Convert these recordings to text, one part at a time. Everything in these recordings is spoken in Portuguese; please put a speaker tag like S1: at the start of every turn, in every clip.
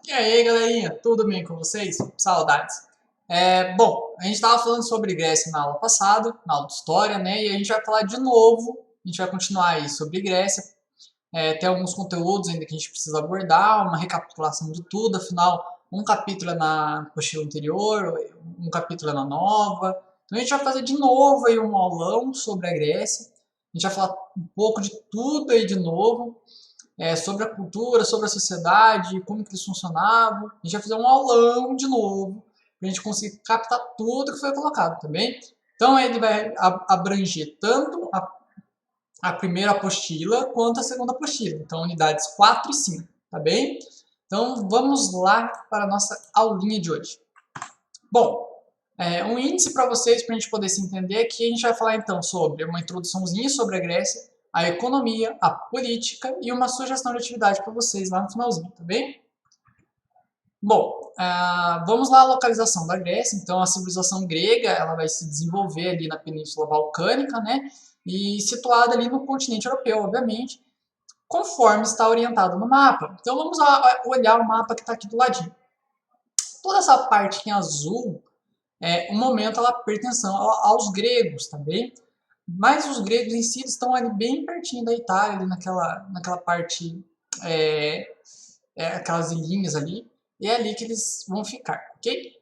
S1: E aí, galerinha, tudo bem com vocês? Saudades. Bom, a gente estava falando sobre Grécia na aula passada, na aula de história, né? E a gente vai falar de novo, a gente vai continuar aí sobre Grécia. Tem alguns conteúdos ainda que a gente precisa abordar, uma recapitulação de tudo, afinal, um capítulo é na apostila anterior, um capítulo é na nova. Então a gente vai fazer de novo aí um aulão sobre a Grécia. A gente vai falar um pouco de tudo aí de novo. Sobre a cultura, sobre a sociedade, como que eles funcionavam. A gente vai fazer um aulão de novo, para a gente conseguir captar tudo que foi colocado, tá bem? Então ele vai abranger tanto a primeira apostila quanto a segunda apostila. Então unidades 4 e 5, tá bem? Então vamos lá para a nossa aulinha de hoje. Bom, um índice para vocês, para a gente poder se entender aqui, a gente vai falar então sobre uma introduçãozinha sobre a Grécia, a economia, a política e uma sugestão de atividade para vocês lá no finalzinho, tá bem? Bom, vamos lá à localização da Grécia. Então, a civilização grega ela vai se desenvolver ali na Península Balcânica, né? E situada ali no continente europeu, obviamente, conforme está orientado no mapa. Então, vamos olhar o mapa que está aqui do ladinho. Toda essa parte em azul, um momento ela pertenceu aos gregos, tá bem? Mas os gregos em si estão ali bem pertinho da Itália, ali naquela parte, aquelas ilhinhas ali, e é ali que eles vão ficar, ok?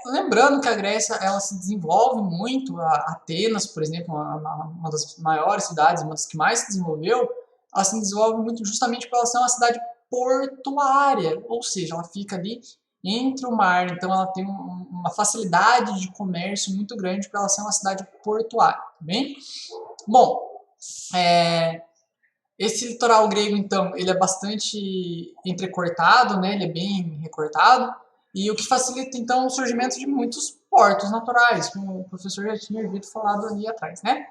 S1: Lembrando que a Grécia ela se desenvolve muito, a Atenas, por exemplo, uma das maiores cidades, uma das que mais se desenvolveu, ela se desenvolve muito justamente por ela ser uma cidade portuária, ou seja, ela fica ali entre o mar, então ela tem uma facilidade de comércio muito grande para ela ser uma cidade portuária, tá bem? Bom, esse litoral grego, então, ele é bastante entrecortado, né? Ele é bem recortado, e o que facilita, então, o surgimento de muitos portos naturais, como o professor já tinha ouvido falado ali atrás, né?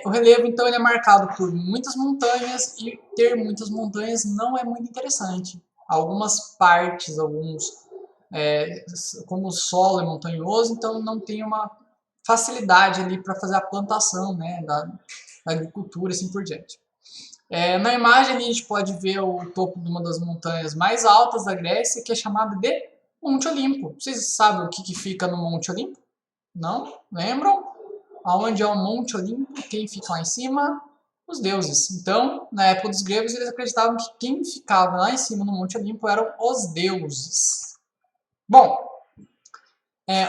S1: O relevo, então, ele é marcado por muitas montanhas, e ter muitas montanhas não é muito interessante. Algumas partes, como o solo é montanhoso, então não tem uma facilidade ali para fazer a plantação, né, da agricultura e assim por diante. Na imagem ali a gente pode ver o topo de uma das montanhas mais altas da Grécia, que é chamada de Monte Olimpo. Vocês sabem o que fica no Monte Olimpo? Não? Lembram? Aonde é o Monte Olimpo? Quem fica lá em cima? Os deuses. Então, na época dos gregos, eles acreditavam que quem ficava lá em cima no Monte Olimpo eram os deuses. Bom,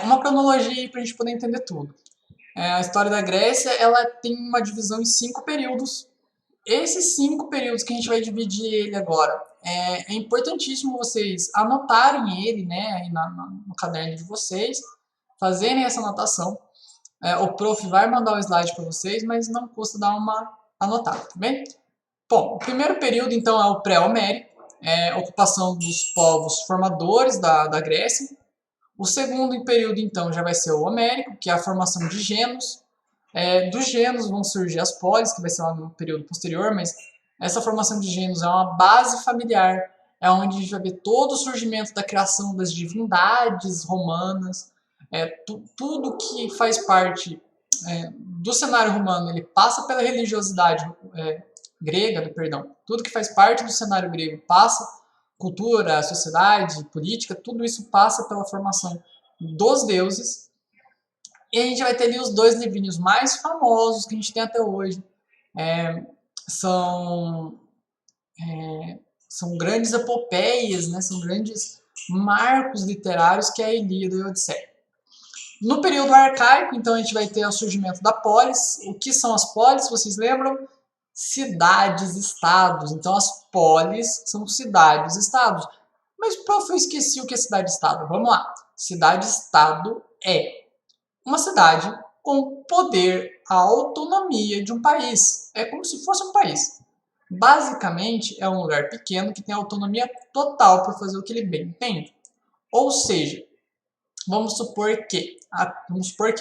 S1: uma cronologia para a gente poder entender tudo. A história da Grécia ela tem uma divisão em 5 períodos. Esses 5 períodos que a gente vai dividir ele agora, é importantíssimo vocês anotarem ele, né, aí no caderno de vocês, fazerem essa anotação. O prof vai mandar o slide para vocês, mas não custa dar uma anotada, tá bem? Bom, o primeiro período, então, é o pré-homérico, ocupação dos povos formadores da Grécia. O segundo período, então, já vai ser o homérico, que é a formação de genos. Dos genos vão surgir as polis, que vai ser lá no período posterior, mas essa formação de genos é uma base familiar, é onde a gente vai ver todo o surgimento da criação das divindades romanas, tudo que faz parte do cenário romano, ele passa pela religiosidade grega, perdão, tudo que faz parte do cenário grego passa, cultura, sociedade, política, tudo isso passa pela formação dos deuses. E a gente vai ter ali os 2 livrinhos mais famosos que a gente tem até hoje. São grandes epopeias, né? São grandes marcos literários, que é a Ilíada e a Odisseia. No período arcaico, então, a gente vai ter o surgimento da polis. O que são as polis, vocês lembram? Cidades-estados. Então, as polis são cidades-estados. Mas, prof, eu esqueci o que é cidade-estado. Vamos lá. Cidade-estado é uma cidade com poder, a autonomia de um país. É como se fosse um país. Basicamente, é um lugar pequeno que tem autonomia total para fazer o que ele bem entende. Ou seja, vamos supor que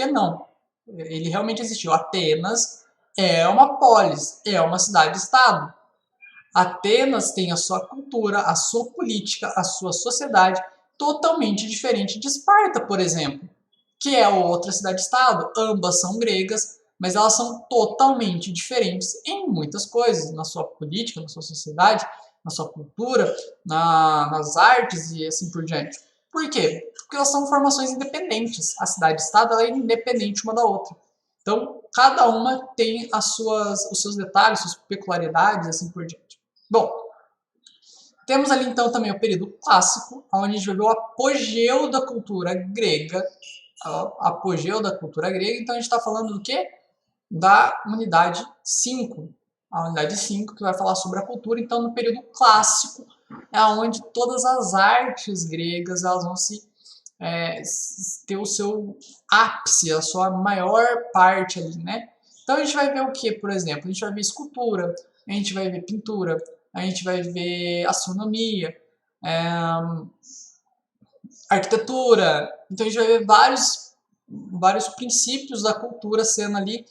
S1: não. Ele realmente existiu. Atenas é uma polis, é uma cidade-estado. Atenas tem a sua cultura, a sua política, a sua sociedade totalmente diferente de Esparta, por exemplo, que é outra cidade-estado. Ambas são gregas, mas elas são totalmente diferentes em muitas coisas, na sua política, na sua sociedade. na sua cultura, nas artes e assim por diante. Por quê? Porque elas são formações independentes. A cidade-estado ela é independente uma da outra. Então, cada uma tem os seus detalhes, suas peculiaridades e assim por diante. Bom, temos ali então também o período clássico, onde a gente vai ver o apogeu da cultura grega. Apogeu da cultura grega, então a gente está falando do quê? Da unidade 5. A unidade 5 que vai falar sobre a cultura, então no período clássico é onde todas as artes gregas elas vão ter o seu ápice, a sua maior parte ali, né? Então a gente vai ver o que, por exemplo? A gente vai ver escultura, a gente vai ver pintura, a gente vai ver astronomia, arquitetura. Então a gente vai ver vários princípios da cultura sendo ali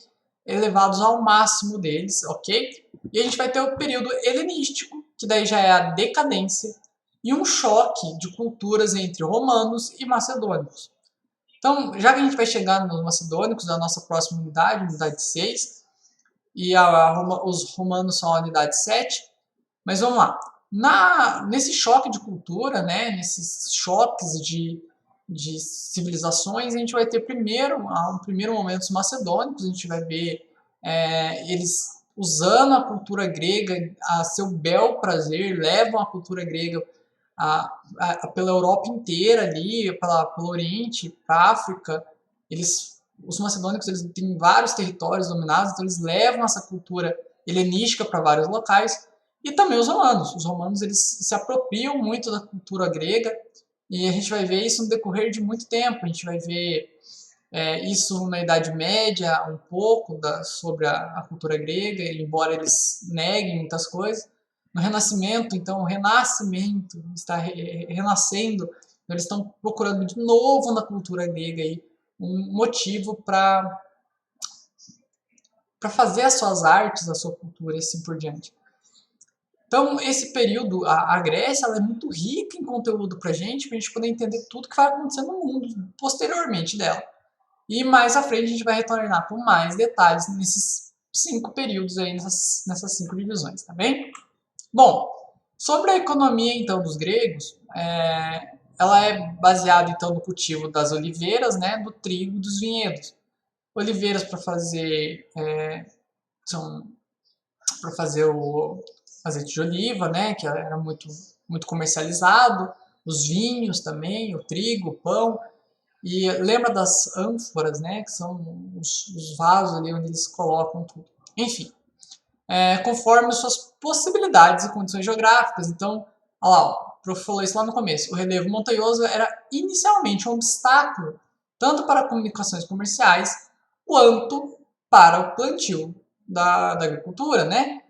S1: elevados ao máximo deles, ok? E a gente vai ter o período helenístico, que daí já é a decadência, e um choque de culturas entre romanos e macedônicos. Então, já que a gente vai chegar nos macedônicos, da nossa próxima unidade 6, e os romanos são a unidade 7, mas vamos lá. Nesse choque de cultura, né, nesses choques de civilizações, a gente vai ter um primeiro momento os macedônicos, a gente vai ver eles usando a cultura grega a seu bel prazer, levam a cultura grega pela Europa inteira ali, pelo Oriente, para a África. Os macedônicos eles têm vários territórios dominados, então eles levam essa cultura helenística para vários locais. E também os romanos. Os romanos eles se apropriam muito da cultura grega e a gente vai ver isso no decorrer de muito tempo. A gente vai ver isso na Idade Média, um pouco sobre a cultura grega, embora eles neguem muitas coisas. No Renascimento, então, o Renascimento está renascendo, eles estão procurando de novo na cultura grega aí, um motivo para fazer as suas artes, a sua cultura e assim por diante. Então, esse período, a Grécia, ela é muito rica em conteúdo para a gente poder entender tudo que vai acontecer no mundo posteriormente dela. E mais à frente a gente vai retornar com mais detalhes nesses 5 períodos aí, nessas 5 divisões, tá bem? Bom, sobre a economia então dos gregos, ela é baseada então no cultivo das oliveiras, né, do trigo e dos vinhedos. Oliveiras para fazer o azeite de oliva, né, que era muito muito comercializado, os vinhos também, o trigo, o pão. E lembra das ânforas, né, que são os vasos ali onde eles colocam tudo. Enfim, conforme suas possibilidades e condições geográficas. Então, olha lá, o prof falou isso lá no começo. O relevo montanhoso era inicialmente um obstáculo tanto para comunicações comerciais quanto para o plantio da agricultura, né?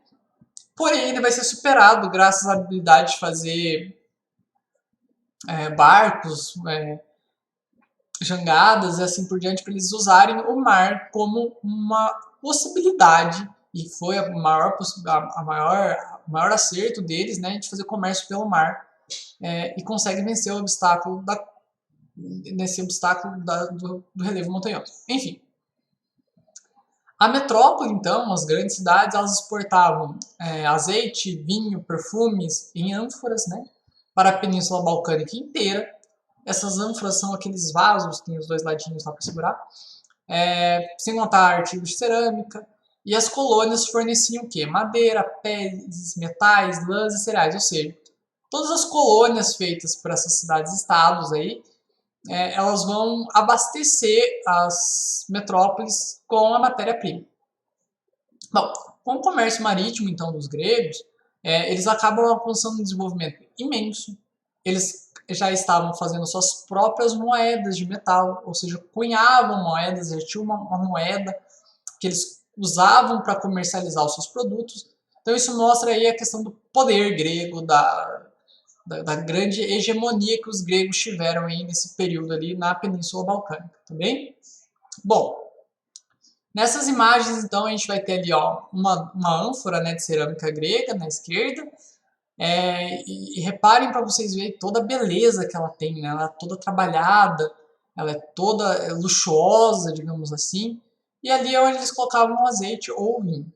S1: Porém, ele vai ser superado graças à habilidade de fazer barcos, jangadas e assim por diante, para eles usarem o mar como uma possibilidade, e foi o maior acerto deles, né, de fazer comércio pelo mar, e consegue vencer o obstáculo do relevo montanhoso. Enfim, a metrópole, então, as grandes cidades, elas exportavam azeite, vinho, perfumes em ânforas, né, para a Península Balcânica inteira. Essas ânforas são aqueles vasos, tem os dois ladinhos lá para segurar, sem contar artigos de cerâmica. E as colônias forneciam o quê? Madeira, peles, metais, lãs e cereais. Ou seja, todas as colônias feitas por essas cidades-estados aí, elas vão abastecer as metrópoles com a matéria-prima. Bom, com o comércio marítimo, então, dos gregos, eles acabam alcançando um desenvolvimento imenso. Eles já estavam fazendo suas próprias moedas de metal, ou seja, cunhavam moedas, já tinha uma moeda que eles usavam para comercializar os seus produtos. Então isso mostra aí a questão do poder grego, da grande hegemonia que os gregos tiveram aí nesse período ali na Península Balcânica, tá bem? Bom, nessas imagens então a gente vai ter ali uma ânfora, né, de cerâmica grega na esquerda, e reparem para vocês verem toda a beleza que ela tem, né? Ela é toda trabalhada, ela é toda luxuosa, digamos assim, e ali é onde eles colocavam o azeite ou o vinho.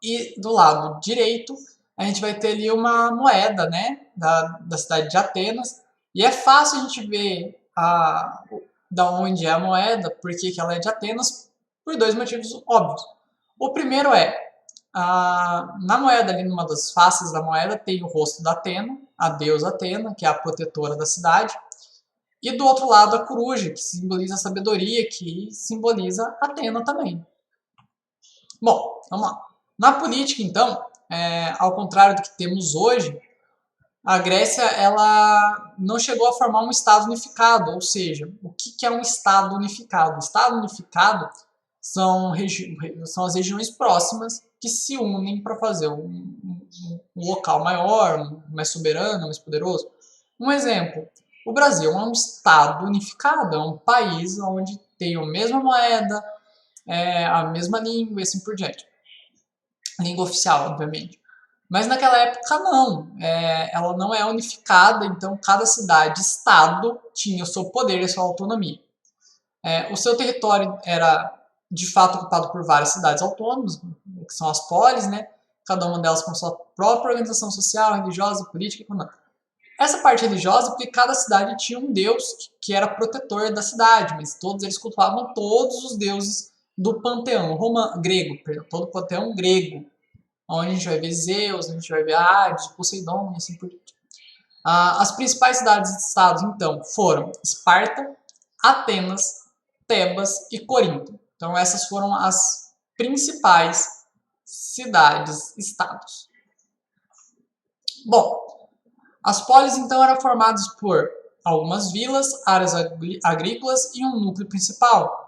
S1: E do lado direito a gente vai ter ali uma moeda, né, da cidade de Atenas, e é fácil a gente ver da onde é a moeda, por que ela é de Atenas, por dois motivos óbvios. O primeiro é, na moeda ali, numa das faces da moeda, tem o rosto da Atena, a deusa Atena, que é a protetora da cidade, e do outro lado a coruja, que simboliza a sabedoria, que simboliza Atena também. Bom, vamos lá. Na política, então, ao contrário do que temos hoje, a Grécia ela não chegou a formar um Estado unificado, ou seja, o que é um Estado unificado? O Estado unificado são as regiões próximas que se unem para fazer um local maior, mais soberano, mais poderoso. Um exemplo, o Brasil é um Estado unificado, é um país onde tem a mesma moeda, a mesma língua e assim por diante. Língua oficial, obviamente. Mas naquela época não, ela não é unificada, então cada cidade, estado, tinha o seu poder e a sua autonomia. O seu território era de fato ocupado por várias cidades autônomas, que são as polis, né? Cada uma delas com sua própria organização social, religiosa, política e econômica. Essa parte religiosa, porque cada cidade tinha um deus que era protetor da cidade, mas todos eles cultuavam todos os deuses do panteão grego, todo o panteão grego, onde a gente vai ver Zeus, a gente vai ver Hades, Poseidon e assim por diante. As principais cidades e estados, então, foram Esparta, Atenas, Tebas e Corinto. Então, essas foram as principais cidades-estados. Bom, as polis, então, eram formadas por algumas vilas, áreas agrícolas e um núcleo principal.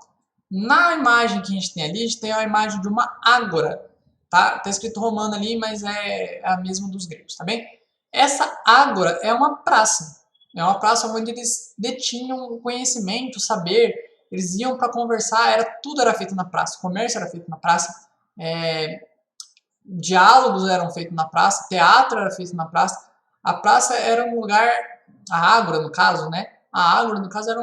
S1: Na imagem que a gente tem ali, a gente tem a imagem de uma ágora. Tá escrito romano ali, mas é a mesma dos gregos, tá bem? Essa ágora é uma praça. É uma praça onde eles detinham conhecimento, saber. Eles iam para conversar, tudo era feito na praça. O comércio era feito na praça. Diálogos eram feitos na praça. Teatro era feito na praça. A praça era um lugar... A ágora, no caso, né? A ágora, no caso, era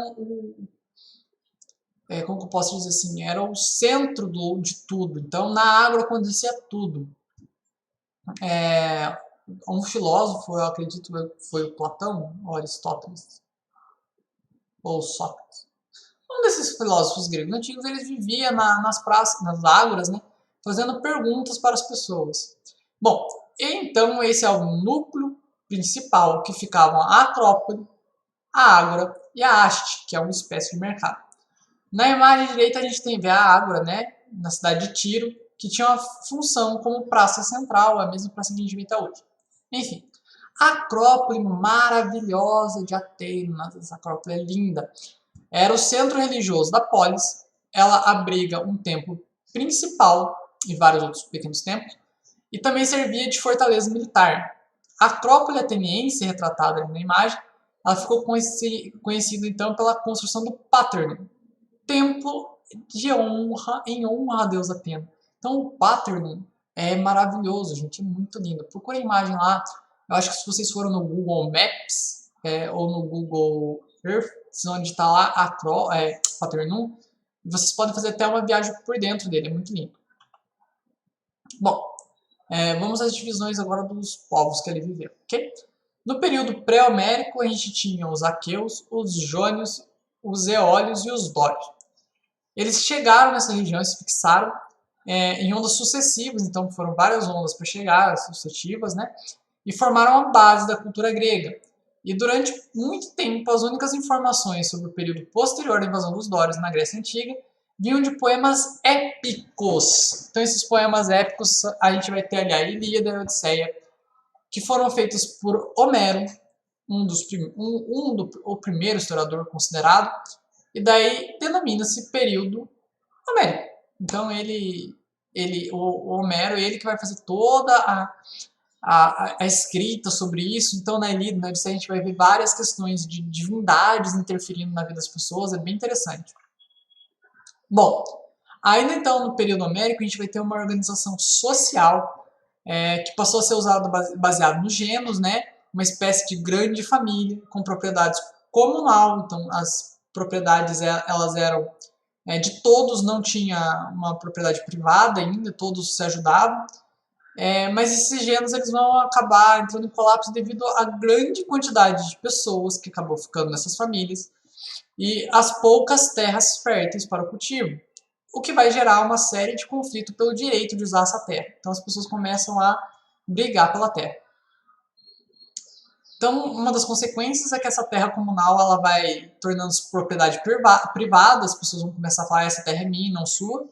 S1: como que eu posso dizer assim, era o centro de tudo. Então, na ágora acontecia tudo. Um filósofo, eu acredito, foi o Platão, ou Aristóteles, ou Sócrates. Um desses filósofos gregos antigos, eles viviam nas praças, nas ágoras, né, fazendo perguntas para as pessoas. Bom, então esse é o núcleo principal que ficavam a Acrópole, a Ágora e a Haste, que é uma espécie de mercado. Na imagem direita a gente tem a Ágora, né, na cidade de Tiro, que tinha uma função como praça central, a mesma praça que a gente vê até hoje. Enfim, a Acrópole maravilhosa de Atenas, essa Acrópole é linda, era o centro religioso da polis, ela abriga um templo principal e vários outros pequenos templos, e também servia de fortaleza militar. A Acrópole ateniense, retratada na imagem, ela ficou conhecida então pela construção do Paternon, templo de honra em honra a Deus Atena. Então o Paternon é maravilhoso, gente, é muito lindo. Procure a imagem lá. Eu acho que se vocês foram no Google Maps ou no Google Earth, onde está lá Paternon, vocês podem fazer até uma viagem por dentro dele, é muito lindo. Bom, vamos às divisões agora dos povos que ele viveu, ok? No período pré-homérico, a gente tinha os aqueus, os jônios, os eólios e os dórios. Eles chegaram nessa região e se fixaram em ondas sucessivas, então foram várias ondas para chegar, sucessivas, né? E formaram a base da cultura grega. E durante muito tempo, as únicas informações sobre o período posterior à invasão dos dórios na Grécia Antiga vinham de poemas épicos. Então, esses poemas épicos, a gente vai ter ali a Ilíada e a Odisseia, que foram feitos por Homero, o primeiro historiador considerado, e daí denomina-se período homérico. Então, o Homero, ele que vai fazer toda a escrita sobre isso. Então, na Ilíada, na Odisseia, a gente vai ver várias questões de divindades interferindo na vida das pessoas, é bem interessante. Bom, ainda então no período homérico, a gente vai ter uma organização social que passou a ser usada baseado nos genos, né? Uma espécie de grande família com propriedades comunal. Então, as propriedades elas eram de todos, não tinha uma propriedade privada ainda, todos se ajudavam. Mas esses genos eles vão acabar entrando em colapso devido à grande quantidade de pessoas que acabou ficando nessas famílias e as poucas terras férteis para o cultivo, o que vai gerar uma série de conflitos pelo direito de usar essa terra. Então as pessoas começam a brigar pela terra. Então, uma das consequências é que essa terra comunal ela vai tornando-se propriedade privada, as pessoas vão começar a falar essa terra é minha, não sua,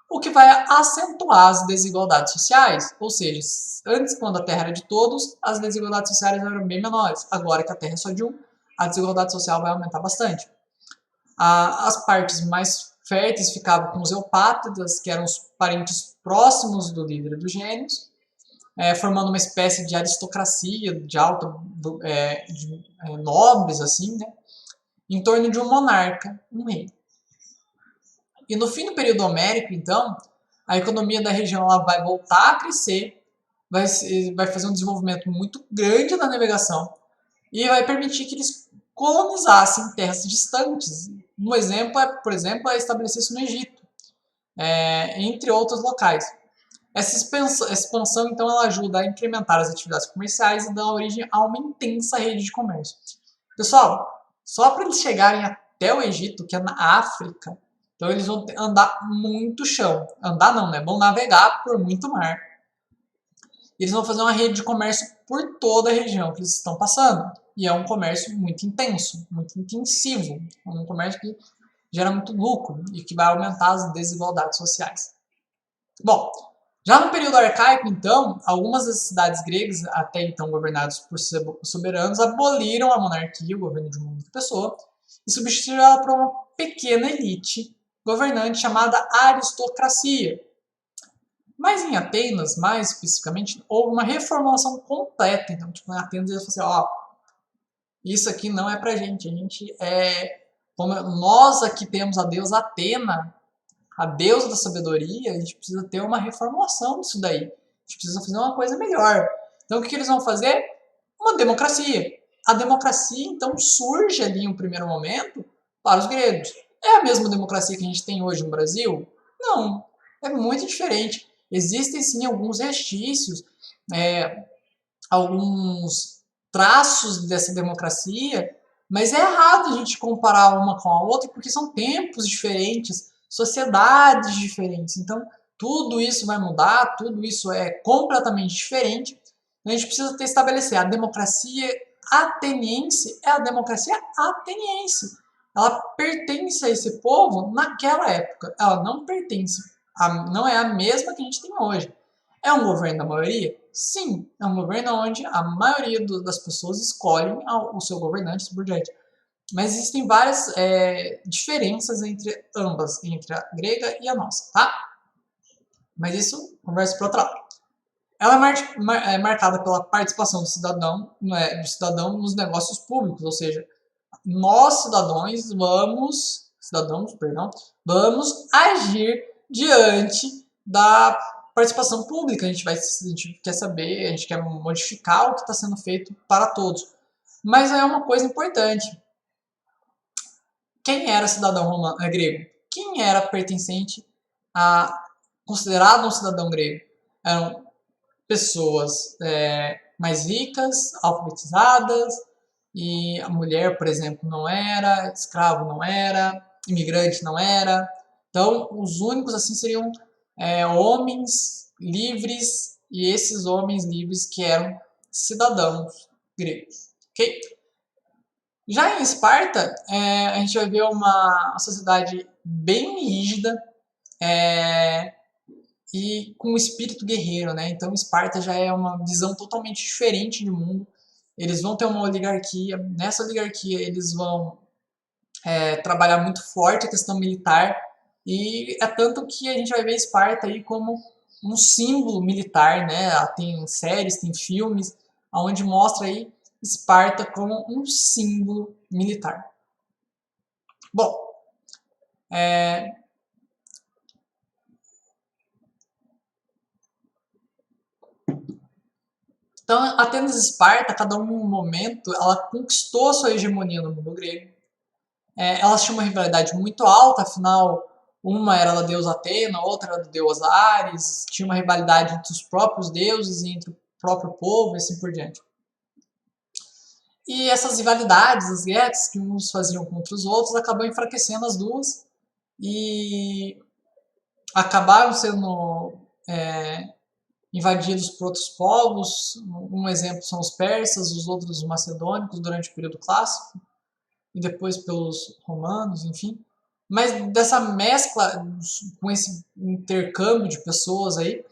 S1: o que vai acentuar as desigualdades sociais. Ou seja, antes, quando a terra era de todos, as desigualdades sociais eram bem menores. Agora que a terra é só de um, a desigualdade social vai aumentar bastante. As partes mais férteis ficavam com os eupátridas, que eram os parentes próximos do líder dos gênios, formando uma espécie de aristocracia de alta nobres assim, né, em torno de um monarca, um rei. E no fim do período homérico, então, a economia da região ela vai voltar a crescer, vai fazer um desenvolvimento muito grande da navegação e vai permitir que eles colonizassem terras distantes. Um exemplo por exemplo, estabelecer-se no Egito, entre outros locais. Essa expansão, então, ela ajuda a incrementar as atividades comerciais e dá origem a uma intensa rede de comércio. Pessoal, só para eles chegarem até o Egito, que é na África, então eles vão andar muito chão. Andar não, né? Vão navegar por muito mar. E eles vão fazer uma rede de comércio por toda a região que eles estão passando. E é um comércio muito intenso, muito intensivo. É um comércio que gera muito lucro e que vai aumentar as desigualdades sociais. Bom, já no período arcaico, então, algumas das cidades gregas, até então governadas por soberanos, aboliram a monarquia, o governo de uma única pessoa, e substituíram ela por uma pequena elite governante chamada aristocracia. Mas em Atenas, mais especificamente, houve uma reformulação completa. Então, tipo, em Atenas eles falaram assim, isso aqui não é pra gente. A gente como nós aqui temos a deusa Atena, a deusa da sabedoria, a gente precisa ter uma reformulação disso daí. A gente precisa fazer uma coisa melhor. Então, o que eles vão fazer? Uma democracia. A democracia, então, surge ali em um primeiro momento para os gregos. É a mesma democracia que a gente tem hoje no Brasil? Não. É muito diferente. Existem, sim, alguns restícios, alguns traços dessa democracia, mas é errado a gente comparar uma com a outra porque são tempos diferentes, sociedades diferentes. Então, tudo isso vai mudar, tudo isso é completamente diferente. A gente precisa estabelecer a democracia ateniense é a democracia ateniense. Ela pertence a esse povo naquela época. Ela não pertence, não é a mesma que a gente tem hoje. É um governo da maioria? Sim, é um governo onde a maioria das pessoas escolhem o seu governante por diante. Mas existem várias diferenças entre ambas, entre a grega e a nossa, tá? Mas isso, conversa para outra hora. Ela é marcada pela participação do cidadão nos negócios públicos, ou seja, nós vamos agir diante da participação pública. A gente quer saber, a gente quer modificar o que está sendo feito para todos. Mas é uma coisa importante. Quem era cidadão grego? Quem era pertencente considerado um cidadão grego? Eram pessoas mais ricas, alfabetizadas, e a mulher, por exemplo, não era, escravo não era, imigrante não era. Então, os únicos assim seriam homens livres, e esses homens livres que eram cidadãos gregos. Ok? Já em Esparta, a gente vai ver uma sociedade bem rígida e com um espírito guerreiro, né? Então, Esparta já é uma visão totalmente diferente de mundo. Eles vão ter uma oligarquia. Nessa oligarquia, eles vão trabalhar muito forte a questão militar. E é tanto que a gente vai ver Esparta aí como um símbolo militar, né? Tem séries, tem filmes, onde mostra aí Esparta como um símbolo militar. Bom, então, Atenas e Esparta, cada um num momento, ela conquistou a sua hegemonia no mundo grego. Elas tinham uma rivalidade muito alta, afinal, Uma era da deusa Atena, outra era do deus Ares, tinha uma rivalidade entre os próprios deuses e entre o próprio povo e assim por diante. E essas rivalidades, as guerras que uns faziam contra os outros, acabou enfraquecendo as duas e acabaram sendo invadidos por outros povos. Um exemplo são os persas, os outros os macedônicos durante o período clássico e depois pelos romanos, enfim. Mas dessa mescla, com esse intercâmbio de pessoas aí,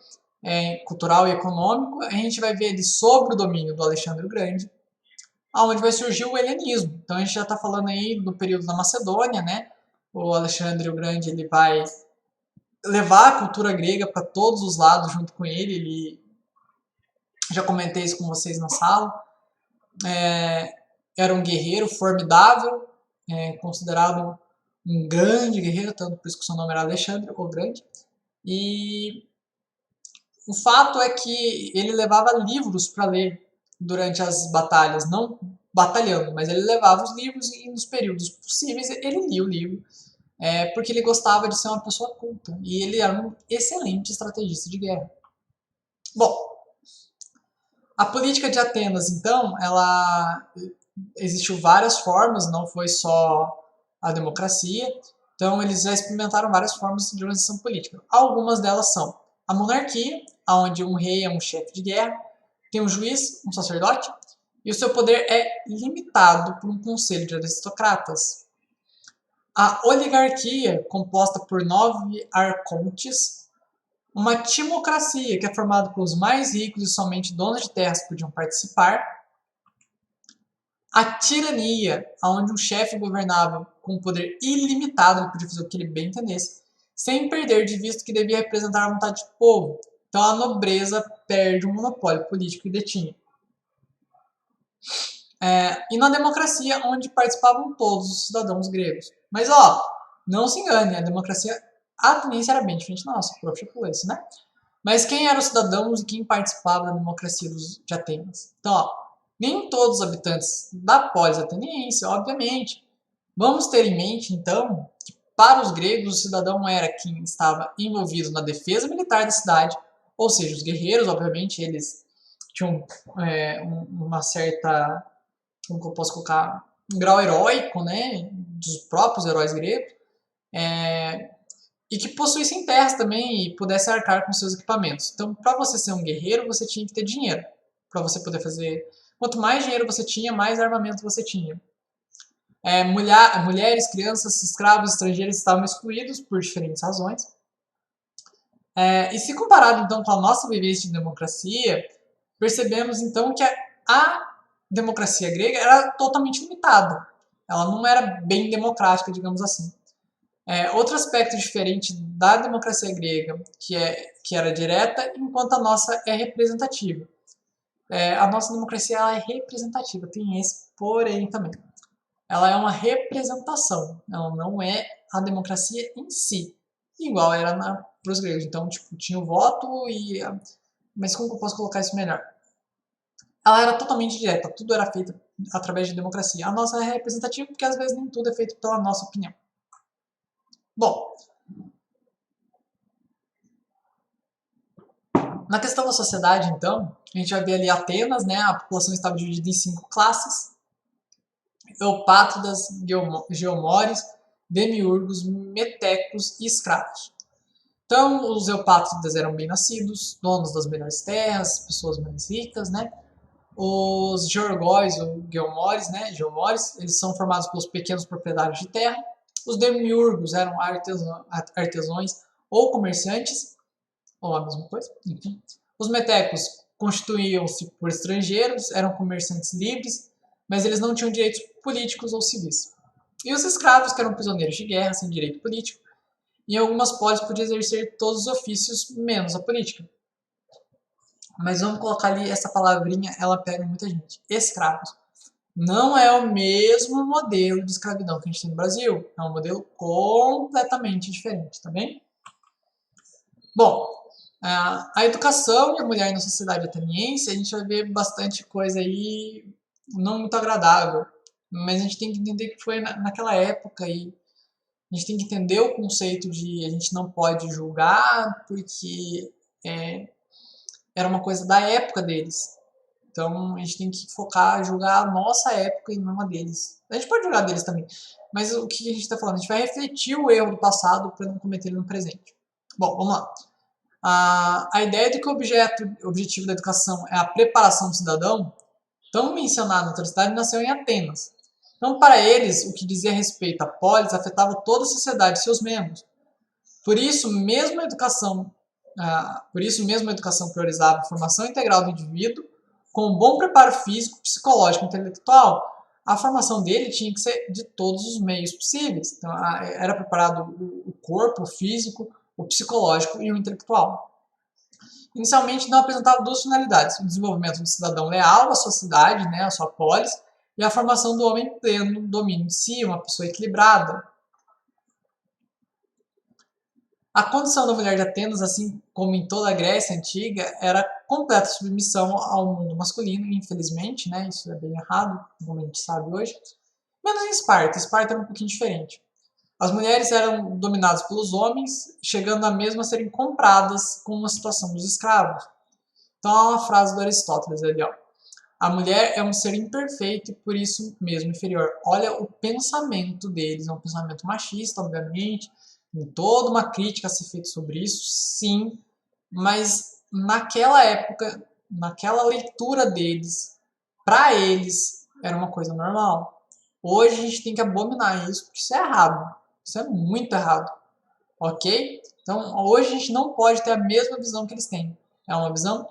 S1: cultural e econômico, a gente vai ver ele sob o domínio do Alexandre o Grande, aonde vai surgir o helenismo. Então a gente já está falando aí do período da Macedônia, né? O Alexandre o Grande ele vai levar a cultura grega para todos os lados junto com ele. Ele já comentei isso com vocês na sala. Era um guerreiro formidável, considerado um grande guerreiro, tanto por isso que o seu nome era Alexandre o Grande. E o fato é que ele levava livros para ler durante as batalhas, não batalhando, mas ele levava os livros e nos períodos possíveis ele lia o livro, porque ele gostava de ser uma pessoa culta e ele era um excelente estrategista de guerra. Bom, a política de Atenas, então, ela existiu várias formas, não foi só a democracia. Então, eles já experimentaram várias formas de organização política. Algumas delas são a monarquia, onde um rei é um chefe de guerra, tem um juiz, um sacerdote, e o seu poder é limitado por um conselho de aristocratas. A oligarquia, composta por 9 arcontes, uma timocracia, que é formada pelos mais ricos e somente donos de terras podiam participar. A tirania, onde um chefe governava com poder ilimitado, ele podia fazer o que ele bem entendesse, sem perder de vista que devia representar a vontade do povo. Então a nobreza perde o monopólio político que detinha. E na democracia, onde participavam todos os cidadãos gregos. Mas não se engane, a democracia ateniense era bem diferente da nossa, prof. Pulesse, né? Mas quem eram os cidadãos e quem participava da democracia de Atenas? Então, nem todos os habitantes da polis ateniense, obviamente. Vamos ter em mente, então, que para os gregos o cidadão era quem estava envolvido na defesa militar da cidade, ou seja, os guerreiros, obviamente, eles tinham uma certa, como que eu posso colocar, um grau heróico, né, dos próprios heróis gregos, e que possuíssem terras também e pudesse arcar com seus equipamentos. Então, para você ser um guerreiro, você tinha que ter dinheiro, para você poder fazer. Quanto mais dinheiro você tinha, mais armamento você tinha. Mulheres, crianças, escravos, estrangeiros estavam excluídos por diferentes razões. E se comparado então com a nossa vivência de democracia, percebemos então que a democracia grega era totalmente limitada. Ela não era bem democrática, digamos assim. Outro aspecto diferente da democracia grega, que era direta, enquanto a nossa é representativa. A nossa democracia ela é representativa, tem esse porém também. Ela é uma representação, ela não é a democracia em si, igual era para os gregos. Então, tipo, tinha o voto mas como que eu posso colocar isso melhor? Ela era totalmente direta, tudo era feito através de democracia. A nossa é representativa porque às vezes nem tudo é feito pela nossa opinião. Bom, na questão da sociedade, então, a gente vai ver ali Atenas, né? A população estava dividida em 5 classes: eupátridas, geomores, demiurgos, metecos e escravos. Então, os eupátridas eram bem-nascidos, donos das melhores terras, pessoas mais ricas, né? Os georgóis, ou geomores, né? Geomores, eles são formados pelos pequenos proprietários de terra. Os demiurgos eram artesãos ou comerciantes, ou a mesma coisa, enfim. Os metecos constituíam-se por estrangeiros, eram comerciantes livres, mas eles não tinham direitos políticos ou civis. E os escravos, que eram prisioneiros de guerra, sem direito político, em algumas polis podiam exercer todos os ofícios, menos a política. Mas vamos colocar ali essa palavrinha, ela pega muita gente. Escravos. Não é o mesmo modelo de escravidão que a gente tem no Brasil. É um modelo completamente diferente, tá bem? Bom, a educação e a mulher na sociedade ateniense, a gente vai ver bastante coisa aí não muito agradável. Mas a gente tem que entender que foi naquela época aí A gente tem que entender o conceito de a gente não pode julgar porque era uma coisa da época deles. Então a gente tem que focar, julgar a nossa época e não a deles. A gente pode julgar deles também, mas o que a gente está falando? A gente vai refletir o erro do passado para não cometer ele no presente. Bom, vamos lá. A ideia de que o objetivo da educação é a preparação do cidadão, tão mencionada na universidade, nasceu em Atenas. Então, para eles, o que dizia respeito à polis afetava toda a sociedade e seus membros. Por isso mesmo a educação priorizava a formação integral do indivíduo, com um bom preparo físico, psicológico e intelectual. A formação dele tinha que ser de todos os meios possíveis. Então, era preparado o corpo, o físico, o psicológico e o intelectual. Inicialmente não apresentava duas finalidades: o desenvolvimento do cidadão leal à sua cidade, né, à sua polis, e a formação do homem pleno domínio de si, uma pessoa equilibrada. A condição da mulher de Atenas, assim como em toda a Grécia Antiga, era completa submissão ao mundo masculino, infelizmente, né, isso é bem errado, como a gente sabe hoje. Menos em Esparta. Esparta era um pouquinho diferente. As mulheres eram dominadas pelos homens, chegando a mesmo a serem compradas com uma situação dos escravos. Então há uma frase do Aristóteles ali, ó. A mulher é um ser imperfeito e por isso mesmo inferior. Olha o pensamento deles, é um pensamento machista, obviamente. Tem toda uma crítica a ser feita sobre isso, sim. Mas naquela época, naquela leitura deles, para eles, era uma coisa normal. Hoje a gente tem que abominar isso, porque isso é errado. Isso é muito errado. Ok? Então, hoje a gente não pode ter a mesma visão que eles têm. É uma visão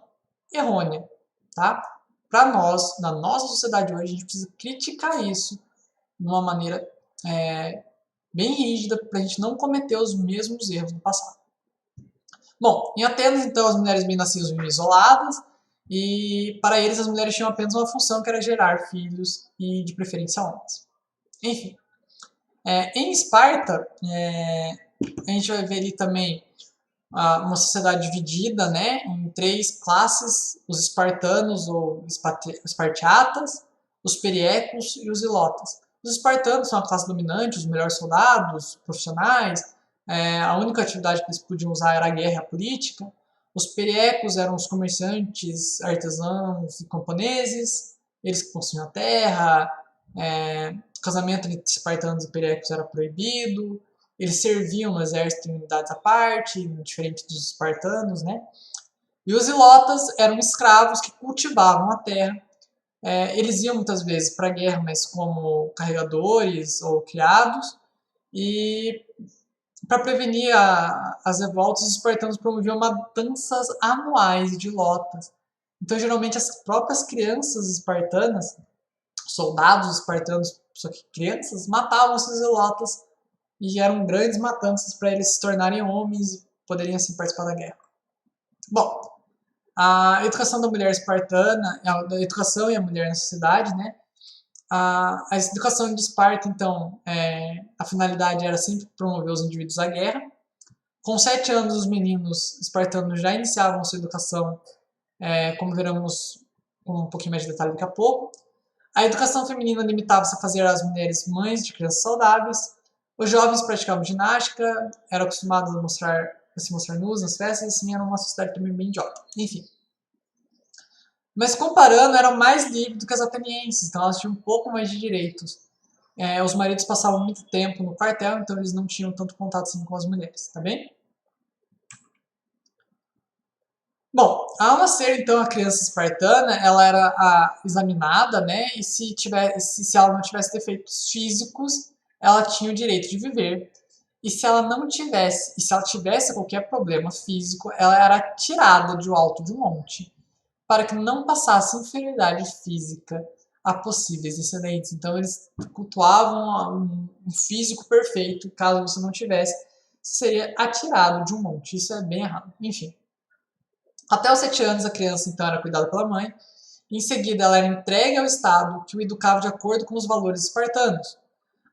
S1: errônea. Tá? Para nós, na nossa sociedade hoje, a gente precisa criticar isso de uma maneira bem rígida para a gente não cometer os mesmos erros do passado. Bom, em Atenas, então, as mulheres bem-nascidas viviam isoladas e para eles as mulheres tinham apenas uma função que era gerar filhos e de preferência homens. Enfim, em Esparta, a gente vai ver ali também uma sociedade dividida, né, em três classes: os espartanos ou espartiatas, os periecos e os ilotas. Os espartanos são a classe dominante, os melhores soldados, profissionais. A única atividade que eles podiam usar era a guerra e a política. Os periecos eram os comerciantes, artesãos e camponeses, eles que possuíam a terra. O casamento entre espartanos e periecos era proibido. Eles serviam no exército em unidades à parte, diferente dos espartanos, né? E os ilotas eram escravos que cultivavam a terra. Eles iam muitas vezes para a guerra, mas como carregadores ou criados. E para prevenir as revoltas, os espartanos promoviam matanças anuais de ilotas. Então, geralmente, as próprias crianças espartanas, soldados espartanos, só que crianças, matavam esses ilotas e eram grandes matanças para eles se tornarem homens e poderem assim participar da guerra. Bom, a educação da mulher espartana, a educação e a mulher na sociedade, né? A educação de Esparta, então, a finalidade era sempre promover os indivíduos à guerra. Com 7 anos, os meninos espartanos já iniciavam sua educação, como veremos com um pouquinho mais de detalhe daqui a pouco. A educação feminina limitava-se a fazer as mulheres mães de crianças saudáveis. Os jovens praticavam ginástica, eram acostumados a se mostrar nus nas festas, assim, era uma sociedade também bem jovem. Enfim. Mas comparando, eram mais livres do que as atenienses, então elas tinham um pouco mais de direitos. Os maridos passavam muito tempo no quartel, então eles não tinham tanto contato assim com as mulheres, tá bem? Bom, ao nascer então a criança espartana, ela era examinada, né? E se ela não tivesse defeitos físicos, ela tinha o direito de viver. E se ela tivesse qualquer problema físico, ela era tirada do alto de um monte, para que não passasse inferioridade física a possíveis descendentes. Então eles cultuavam um físico perfeito. Caso você não tivesse, seria atirado de um monte. Isso é bem errado. Enfim. Até os 7 anos a criança então era cuidada pela mãe. Em seguida ela era entregue ao Estado, que o educava de acordo com os valores espartanos.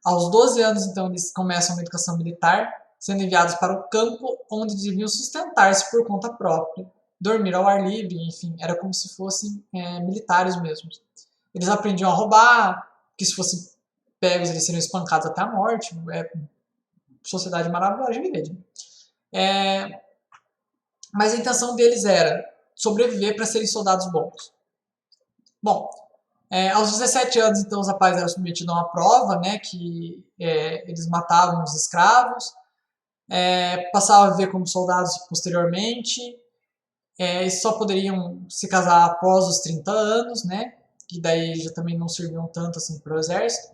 S1: Aos 12 anos então eles começam uma educação militar, sendo enviados para o campo, onde deviam sustentar-se por conta própria, dormir ao ar livre, enfim, era como se fossem militares mesmo. Eles aprendiam a roubar, que se fossem pegos eles seriam espancados até a morte, sociedade maravilhosa de viver. Mas a intenção deles era sobreviver para serem soldados bons. Bom, aos 17 anos, então, os rapazes eram submetidos a uma prova, né, que eles matavam os escravos, passavam a viver como soldados posteriormente, eles só poderiam se casar após os 30 anos, né, que daí já também não serviam tanto assim para o exército,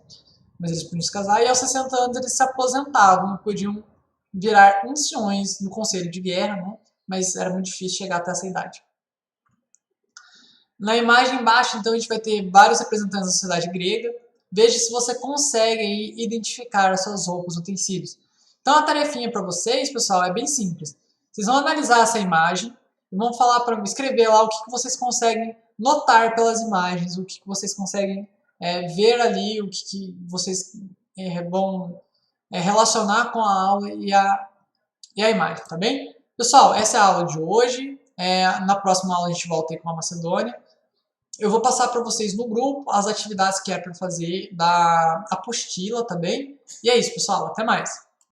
S1: mas eles podiam se casar, e aos 60 anos eles se aposentavam, podiam virar anciões no conselho de guerra, né, mas era muito difícil chegar até essa idade. Na imagem embaixo, então, a gente vai ter vários representantes da sociedade grega. Veja se você consegue aí identificar as suas roupas, utensílios. Então, a tarefinha para vocês, pessoal, é bem simples. Vocês vão analisar essa imagem e vão falar para mim, escrever lá o que vocês conseguem notar pelas imagens, o que vocês conseguem ver ali, o que vocês vão relacionar com a aula e a imagem, tá bem? Pessoal, essa é a aula de hoje. Na próxima aula a gente volta aí com a Macedônia. Eu vou passar para vocês no grupo as atividades que é para fazer da apostila, tá bem? E é isso, pessoal. Até mais!